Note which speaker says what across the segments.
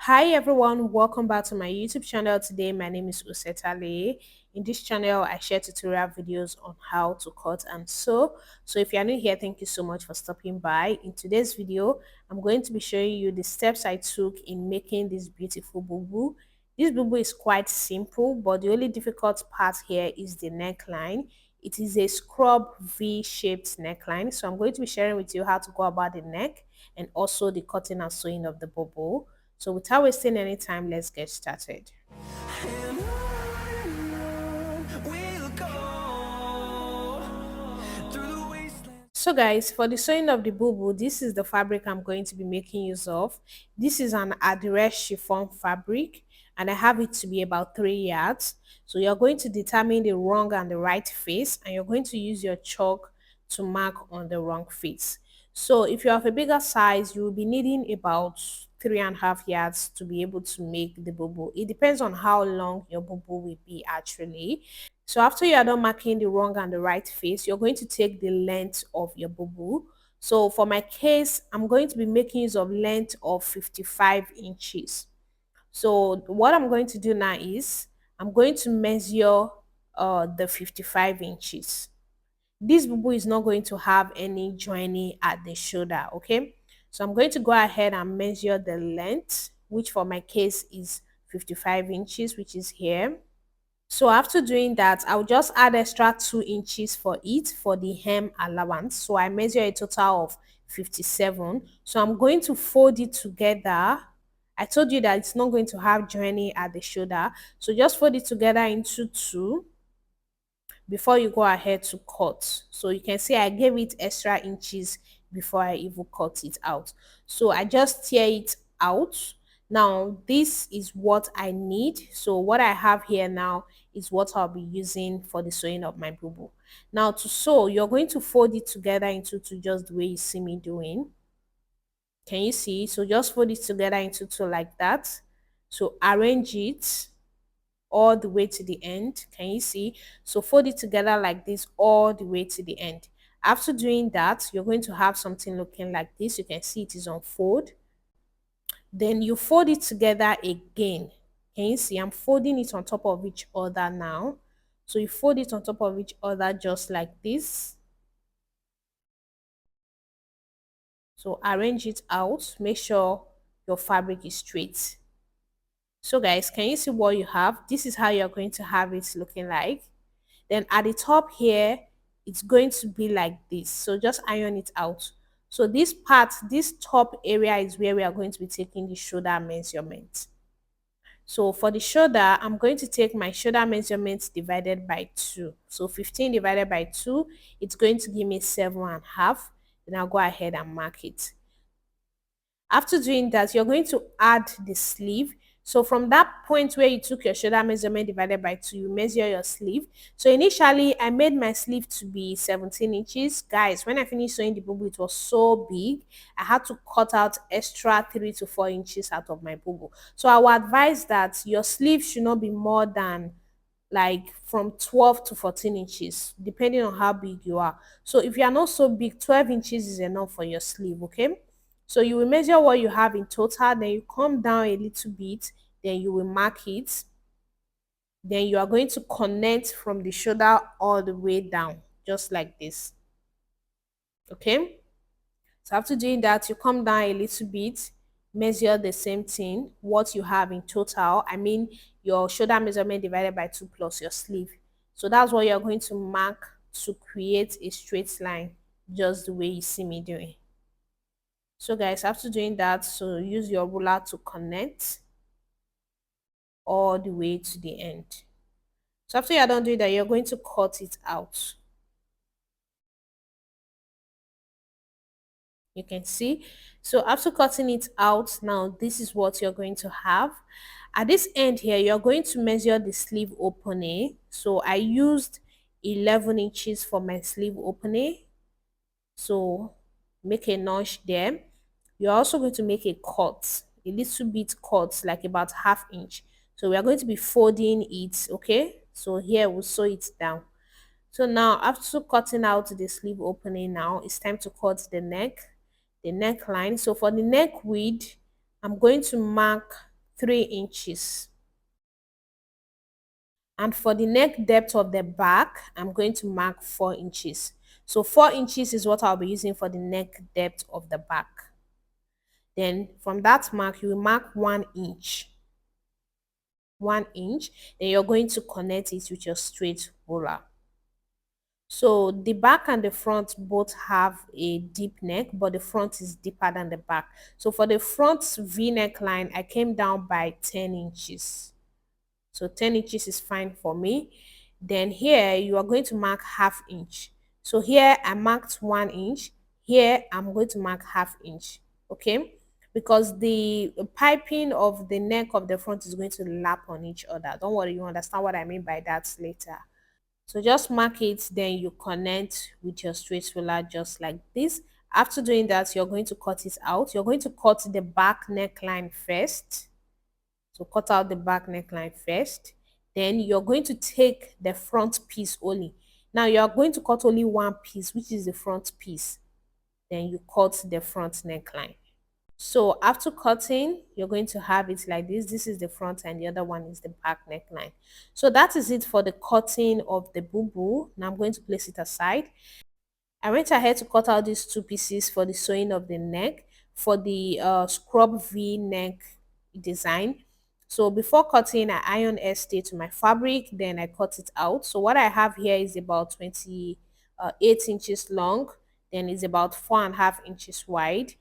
Speaker 1: Hi everyone, welcome back to my YouTube channel. Today my name is Usetale. In this channel I share tutorial videos on how to cut and sew. So if you are new here, thank you so much for stopping by. In today's video I'm going to be showing you the steps I took in making this beautiful bubu. This bubu is quite simple, but the only difficult part here is the neckline. It is a scrub V-shaped neckline, so I'm going to be sharing with you how to go about the neck and also the cutting and sewing of the bubu. So without wasting any time, let's get started. So guys, for the sewing of the bubu, this is the fabric I'm going to be making use of. This is an address chiffon fabric and I have it to be about 3 yards. So you're going to determine the wrong and the right face and you're going to use your chalk to mark on the wrong face. So if you have a bigger size, you will be needing about 3.5 yards to be able to make the bubu. It depends on how long your bubu will be actually. So after you are done marking the wrong and the right face, you're going to take the length of your bubu. So for my case, I'm going to be making use of length of 55 inches. So what I'm going to do now is I'm going to measure the 55 inches. This bubu is not going to have any joining at the shoulder, okay? So I'm going to go ahead and measure the length, which for my case is 55 inches, which is here. So after doing that, I'll just add extra 2 inches for it for the hem allowance. So I measure a total of 57. So I'm going to fold it together. I told you that it's not going to have joining at the shoulder. So just fold it together into two before you go ahead to cut. So you can see I gave it extra inches before I even cut it out. So I just tear it out. Now this is what I need. So what I have here now is what I'll be using for the sewing of my bubu. Now to sew, you're going to fold it together into two just the way you see me doing. Can you see? So just fold it together into two like that. So arrange it all the way to the end. Can you see? So fold it together like this all the way to the end. After doing that, you're going to have something looking like this. You can see it is on fold. Then you fold it together again. Can you see? I'm folding it on top of each other now. So you fold it on top of each other just like this. So arrange it out. Make sure your fabric is straight. So guys, can you see what you have? This is how you're going to have it looking like. Then at the top here, it's going to be like this. So just iron it out. So this part, this top area is where we are going to be taking the shoulder measurement. So for the shoulder, I'm going to take my shoulder measurements divided by 2. So 15 divided by 2, it's going to give me 7.5. Then I'll go ahead and mark it. After doing that, you're going to add the sleeve. So from that point where you took your shoulder measurement divided by 2, you measure your sleeve. So initially, I made my sleeve to be 17 inches. Guys, when I finished sewing the bubu, it was so big. I had to cut out extra 3 to 4 inches out of my bubu. So I would advise that your sleeve should not be more than like from 12 to 14 inches, depending on how big you are. So if you are not so big, 12 inches is enough for your sleeve, okay? So you will measure what you have in total, then you come down a little bit, then you will mark it. Then you are going to connect from the shoulder all the way down, just like this. Okay? So after doing that, you come down a little bit, measure the same thing, what you have in total. I mean, your shoulder measurement divided by 2 plus your sleeve. So that's what you're going to mark to create a straight line, just the way you see me doing. So guys, after doing that, so use your ruler to connect all the way to the end. So after you're done doing that, you're going to cut it out. You can see. So after cutting it out, now this is what you're going to have. At this end here, you're going to measure the sleeve opening. So I used 11 inches for my sleeve opening. So make a notch there. You're also going to make a cut, a little bit cut, like about ½ inch. So we are going to be folding it, okay? So here we'll sew it down. So now after cutting out the sleeve opening now, it's time to cut the neckline. So for the neck width, I'm going to mark 3 inches. And for the neck depth of the back, I'm going to mark 4 inches. So 4 inches is what I'll be using for the neck depth of the back. Then from that mark, you will mark 1 inch. 1 inch. Then you're going to connect it with your straight ruler. So the back and the front both have a deep neck, but the front is deeper than the back. So for the front V neckline, I came down by 10 inches. So 10 inches is fine for me. Then here you are going to mark half inch. So here I marked 1 inch. Here I'm going to mark half inch. Okay, because the piping of the neck of the front is going to lap on each other. Don't worry, you understand what I mean by that later. So just mark it, then you connect with your straight ruler just like this. After doing that, you're going to cut it out. You're going to cut the back neckline first. So cut out the back neckline first. Then you're going to take the front piece only. Now you're going to cut only one piece, which is the front piece. Then you cut the front neckline. So after cutting, you're going to have it like this. This is the front and the other one is the back neckline. So that is it for the cutting of the bubu. Now I'm going to place it aside. I went ahead to cut out these two pieces for the sewing of the neck for the scrub V neck design. So before cutting, I iron stay to my fabric, then I cut it out. So what I have here is about 28 inches long, then it's about 4.5 inches wide.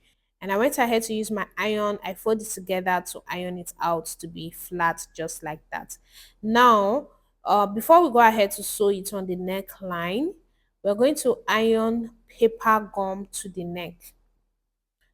Speaker 1: And I went ahead to use my iron. I fold it together to iron it out to be flat just like that. Now, before we go ahead to sew it on the neckline, we're going to iron paper gum to the neck.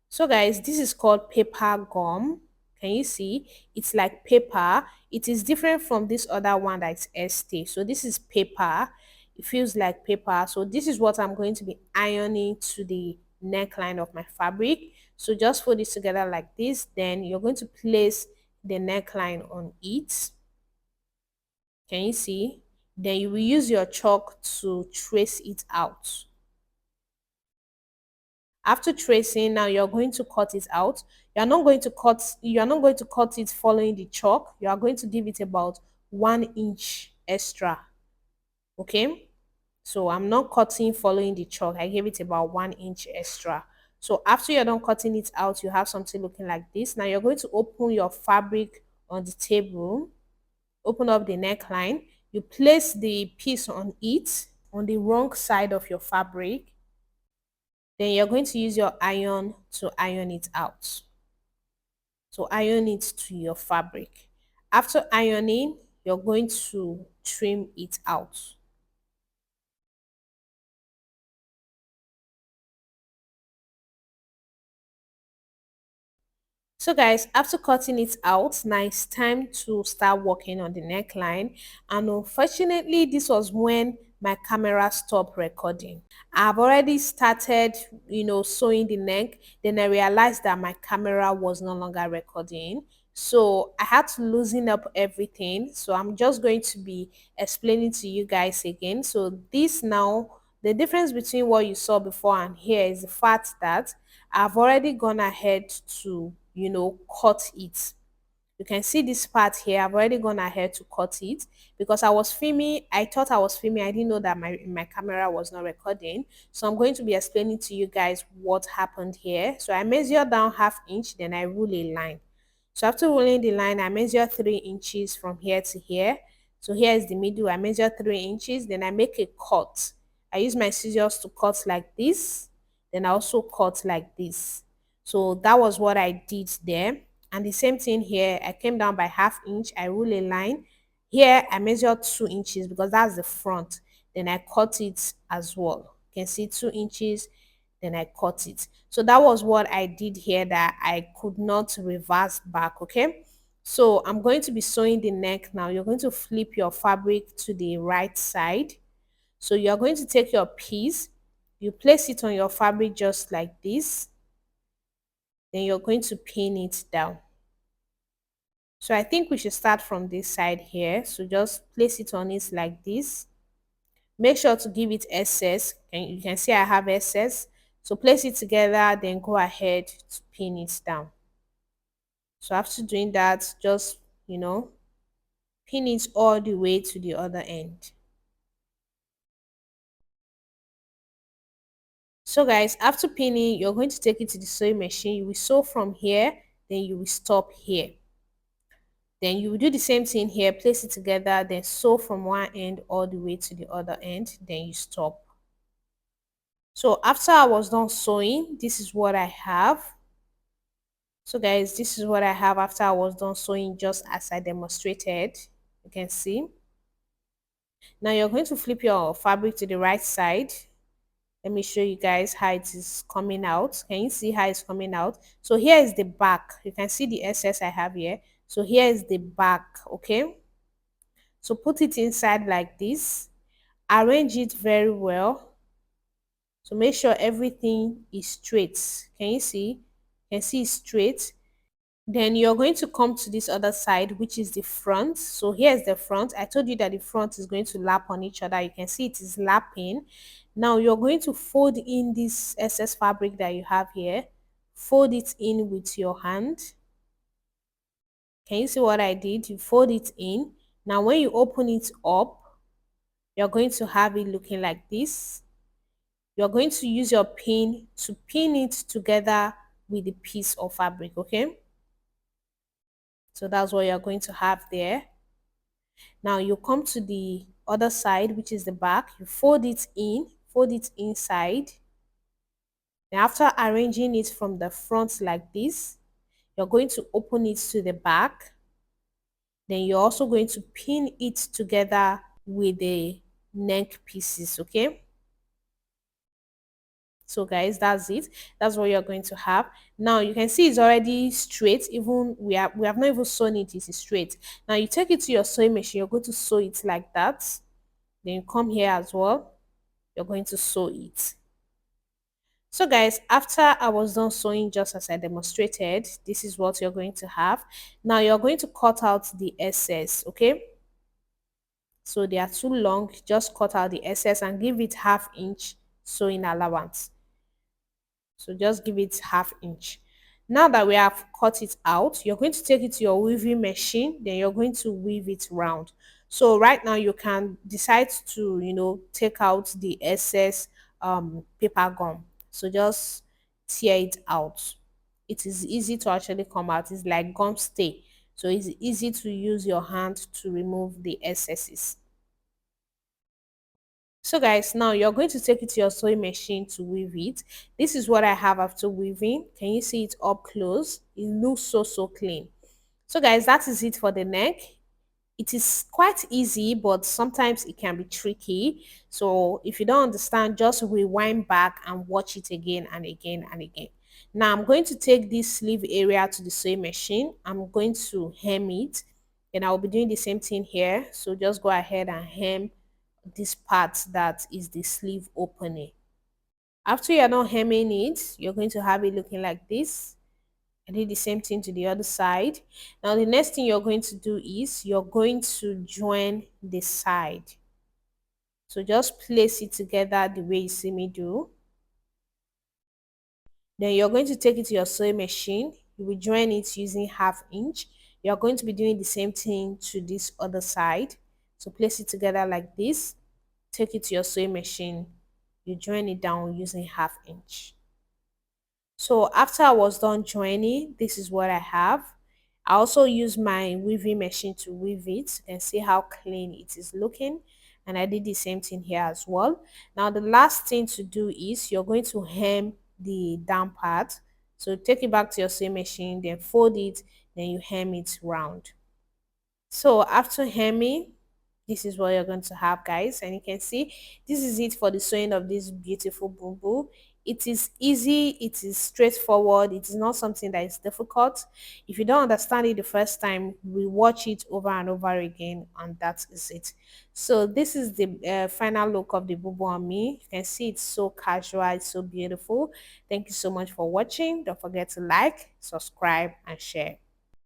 Speaker 1: So guys, this is called paper gum. Can you see? It's like paper. It is different from this other one that's Estee. So this is paper. It feels like paper. So this is what I'm going to be ironing to the neckline of my fabric. So just fold it together like this. Then you're going to place the neckline on it. Can you see? Then you will use your chalk to trace it out. After tracing, now you're going to cut it out. You are not going to cut it following the chalk. You are going to give it about 1 inch extra. Okay, so I'm not cutting following the chalk. I gave it about 1 inch extra. So after you're done cutting it out, you have something looking like this. Now you're going to open your fabric on the table, open up the neckline. You place the piece on it on the wrong side of your fabric. Then you're going to use your iron to iron it out. So iron it to your fabric. After ironing, you're going to trim it out. So guys, after cutting it out, now it's time to start working on the neckline. And unfortunately, this was when my camera stopped recording. I've already started, sewing the neck. Then I realized that my camera was no longer recording. So I had to loosen up everything. So I'm just going to be explaining to you guys again. So this now, the difference between what you saw before and here is the fact that I've already gone ahead to, cut it. You can see this part here. I've already gone ahead to cut it because I was filming. I thought I was filming. I didn't know that my camera was not recording. So I'm going to be explaining to you guys what happened here. So I measure down half inch, then I rule a line. So after rolling the line, I measure 3 inches from here to here. So here is the middle. I measure 3 inches. Then I make a cut. I use my scissors to cut like this. Then I also cut like this. So that was what I did there. And the same thing here. I came down by half inch. I rule a line. Here I measured 2 inches because that's the front. Then I cut it as well. You can see 2 inches, then I cut it. So that was what I did here that I could not reverse back. Okay, so I'm going to be sewing the neck now. You're going to flip your fabric to the right side. So you're going to take your piece, you place it on your fabric just like this, then you're going to pin it down. So I think we should start from this side here. So just place it on it like this. Make sure to give it excess, and you can see I have excess. So place it together, then go ahead to pin it down. So after doing that, just, you know, pin it all the way to the other end. So guys, after pinning, you're going to take it to the sewing machine. You will sew from here, then you will stop here. Then you will do the same thing here, place it together, then sew from one end all the way to the other end, then you stop. So after I was done sewing, this is what I have. So guys, this is what I have after I was done sewing, just as I demonstrated. You can see. Now you're going to flip your fabric to the right side. Let me show you guys how it is coming out. Can you see how it's coming out? So here is the back. You can see the excess I have here. So here is the back, okay? So put it inside like this. Arrange it very well. So make sure everything is straight. Can you see? You can see it's straight. Then you're going to come to this other side, which is the front. So here's the front. I told you that the front is going to lap on each other. You can see it is lapping. Now you're going to fold in this excess fabric that you have here. Fold it in with your hand. Can you see what I did? You fold it in. Now when you open it up, you're going to have it looking like this. You're going to use your pin to pin it together with the piece of fabric, okay? So that's what you're going to have there. Now you come to the other side, which is the back. You fold it in, fold it inside. And after arranging it from the front like this, you're going to open it to the back. Then you're also going to pin it together with the neck pieces, okay? So guys, that's it. That's what you're going to have. Now you can see it's already straight. Even we have not even sewn it, it's straight. Now you take it to your sewing machine, you're going to sew it like that. Then you come here as well, you're going to sew it. So guys, after I was done sewing just as I demonstrated, this is what you're going to have. Now you're going to cut out the excess, okay? So they are too long, just cut out the excess and give it ½ inch sewing allowance. So just give it ½ inch. Now that we have cut it out, you're going to take it to your weaving machine, then you're going to weave it round. So right now you can decide to, take out the excess paper gum. So just tear it out. It is easy to actually come out. It's like gum stay. So it's easy to use your hand to remove the excesses. So guys, now you're going to take it to your sewing machine to weave it. This is what I have after weaving. Can you see it up close? It looks so clean. So guys, that is it for the neck. It is quite easy, but sometimes it can be tricky. So if you don't understand, just rewind back and watch it again and again and again. Now I'm going to take this sleeve area to the sewing machine. I'm going to hem it, and I'll be doing the same thing here. So just go ahead and hem this part that is the sleeve opening. After you're done hemming it, you're going to have it looking like this. I did the same thing to the other side. Now the next thing you're going to do is you're going to join the side. So just place it together the way you see me do. Then you're going to take it to your sewing machine. You will join it using ½ inch. You're going to be doing the same thing to this other side. So place it together like this. Take it to your sewing machine. You join it down using ½ inch. So after I was done joining, this is what I have. I also use my weaving machine to weave it. You can see how clean it is looking. And I did the same thing here as well. Now the last thing to do is you're going to hem the down part. So take it back to your sewing machine, then fold it, then you hem it round. So after hemming, this is what you're going to have, guys, and you can see this is it for the sewing of this beautiful bubu. It is easy, it is straightforward, it is not something that is difficult. If you don't understand it the first time, we watch it over and over again, and that is it. So this is the final look of the bubu on me. You can see it's so casual, it's so beautiful. Thank you so much for watching. Don't forget to like, subscribe, and share.